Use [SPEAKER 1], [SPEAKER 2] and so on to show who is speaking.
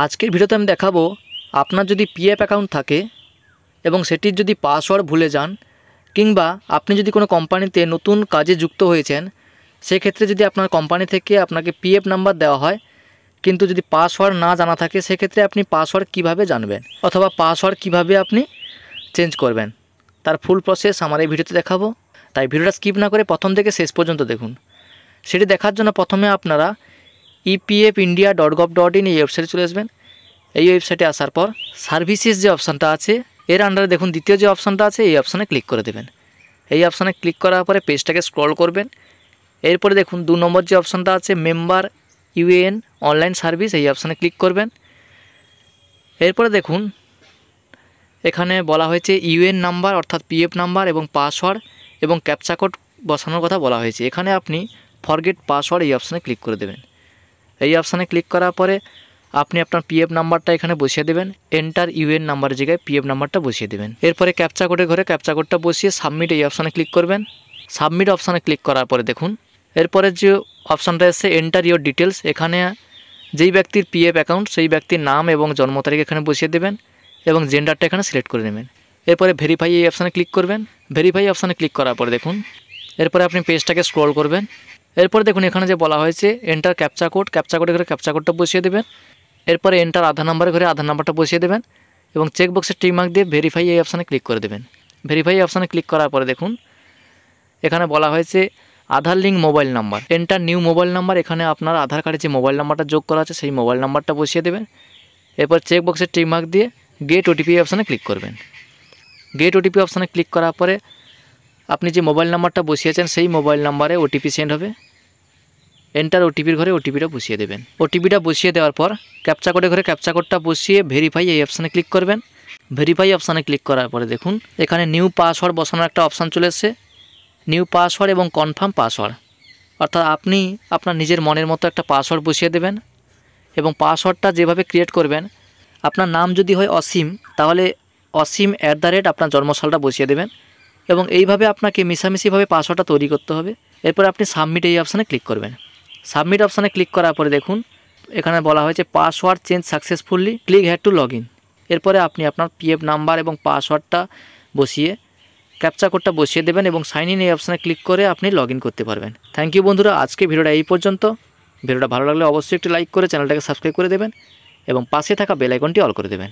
[SPEAKER 1] আজকের ভিডিওতে আমি দেখাবো আপনার যদি পিএফ অ্যাকাউন্ট থাকে এবং সেটির যদি পাসওয়ার্ড ভুলে যান কিংবা আপনি যদি কোনো কোম্পানিতে নতুন কাজে যুক্ত হয়েছেন সেক্ষেত্রে যদি আপনার কোম্পানি থেকে আপনাকে পিএফ নাম্বার দেওয়া হয় কিন্তু যদি পাসওয়ার্ড না জানা থাকে সেক্ষেত্রে আপনি পাসওয়ার্ড কিভাবে জানবেন অথবা পাসওয়ার্ড কিভাবে আপনি চেঞ্জ করবেন তার ফুল প্রসেস আমার এই ভিডিওতে দেখাবো। তাই ভিডিওটা স্কিপ না করে প্রথম থেকে শেষ পর্যন্ত দেখুন। সেটি দেখার জন্য প্রথমে আপনারা epfindia.gov.in এই ওয়েবসাইটে চলে আসবেন। এই ওয়েবসাইটে আসার পর সার্ভিসেস যে অপশানটা আছে এর আন্ডারে দেখুন দ্বিতীয় যে অপশানটা আছে এই অপশানে ক্লিক করে দেবেন। এই অপশানে ক্লিক করার পরে পেজটাকে স্ক্রল করবেন। এরপরে দেখুন 2 নম্বর যে অপশানটা আছে মেম্বার ইউএএন অনলাইন সার্ভিস এই অপশানে ক্লিক করবেন। এরপরে দেখুন এখানে বলা হয়েছে ইউএএন নাম্বার অর্থাৎ পিএফ নাম্বার এবং পাসওয়ার্ড এবং ক্যাপচা কোড বসানোর কথা বলা হয়েছে। এখানে আপনি ফরগেট পাসওয়ার্ড এই অপশানে ক্লিক করে দেবেন। এই অপশানে ক্লিক করার পরে আপনি আপনার পিএফ নাম্বারটা এখানে বসিয়ে দেবেন। এন্টার ইউএএন নাম্বারের জায়গায় পিএফ নাম্বারটা বসিয়ে দেবেন। এরপরে ক্যাপচা কোডের ঘরে ক্যাপচা কোডটা বসিয়ে সাবমিট এই অপশানে ক্লিক করবেন। সাবমিট অপশানে ক্লিক করার পরে দেখুন এরপরে যে অপশানটা এসছে এন্টার ইওর ডিটেলস, এখানে যেই ব্যক্তির পিএফ অ্যাকাউন্ট সেই ব্যক্তির নাম এবং জন্ম তারিখ এখানে বসিয়ে দেবেন এবং জেন্ডারটা এখানে সিলেক্ট করে নেবেন। এরপরে ভেরিফাই এই অপশানে ক্লিক করবেন। ভেরিফাই অপশানে ক্লিক করার পরে দেখুন এরপরে আপনি পেজটাকে স্ক্রল করবেন। এরপরে দেখুন এখানে যে বলা হয়েছে এন্টার ক্যাপচা কোডের ঘরে ক্যাপচা কোডটা বসিয়ে দেবেন। এরপরে এন্টার আধার নাম্বারের ঘরে আধার নাম্বারটা বসিয়ে দেবেন এবং চেক বক্সে টিক মার্ক দিয়ে ভেরিফাই এই অপশানে ক্লিক করে দেবেন। ভেরিফাই অপশানে ক্লিক করার পরে দেখুন এখানে বলা হয়েছে Aadhaar link mobile number, enter new mobile number, এখানে আপনার আধার কার্ডে যে মোবাইল নাম্বারটা যোগ করা আছে সেই মোবাইল নাম্বারটা বসিয়ে দেবেন। এরপর চেক বক্সে টিক মার্ক দিয়ে গেট ওটিপি অপশানে ক্লিক করবেন। গেট ওটিপি অপশানে ক্লিক করার পরে আপনি যে মোবাইল নাম্বারটা বসিয়েছেন সেই মোবাইল নাম্বারে ওটিপি সেন্ড হবে। এন্টার ওটিপির ঘরে ওটিপিটা বসিয়ে দেবেন। ওটিপিটা বসিয়ে দেওয়ার পর ক্যাপচা কোডের ঘরে ক্যাপচা কোডটা বসিয়ে ভেরিফাই এই অপশানে ক্লিক করবেন। ভেরিফাই অপশানে ক্লিক করার পরে দেখুন এখানে নিউ পাসওয়ার্ড বসানোর একটা অপশান চলে এসেছে। নিউ পাসওয়ার্ড এবং কনফার্ম পাসওয়ার্ড, অর্থাৎ আপনি আপনার নিজের মনের মতো একটা পাসওয়ার্ড বসিয়ে দেবেন এবং পাসওয়ার্ডটা যেভাবে ক্রিয়েট করবেন আপনার নাম যদি হয় অসীম তাহলে অসীম @ আপনার জন্মসালটা বসিয়ে দেবেন এবং এইভাবে আপনাকে মিশামিশিভাবে পাসওয়ার্ডটা তৈরি করতে হবে। এরপর আপনি সাবমিট এই অপশানে ক্লিক করবেন। সাবমিট অপশানে ক্লিক করার পরে দেখুন এখানে বলা হয়েছে password change successfully, click here two log in. এরপরে আপনি আপনার পিএফ নাম্বার এবং পাসওয়ার্ডটা বসিয়ে ক্যাপচা কোডটা বসিয়ে দেবেন এবং সাইন ইন এই অপশানে ক্লিক করে আপনি লগ ইন করতে পারবেন। থ্যাংক ইউ বন্ধুরা, আজকে ভিডিওটা এই পর্যন্ত। ভিডিওটা ভালো লাগলে অবশ্যই একটি লাইক করে চ্যানেলটাকে সাবস্ক্রাইব করে দেবেন এবং পাশে থাকা বেল আইকনটি অল করে দেবেন।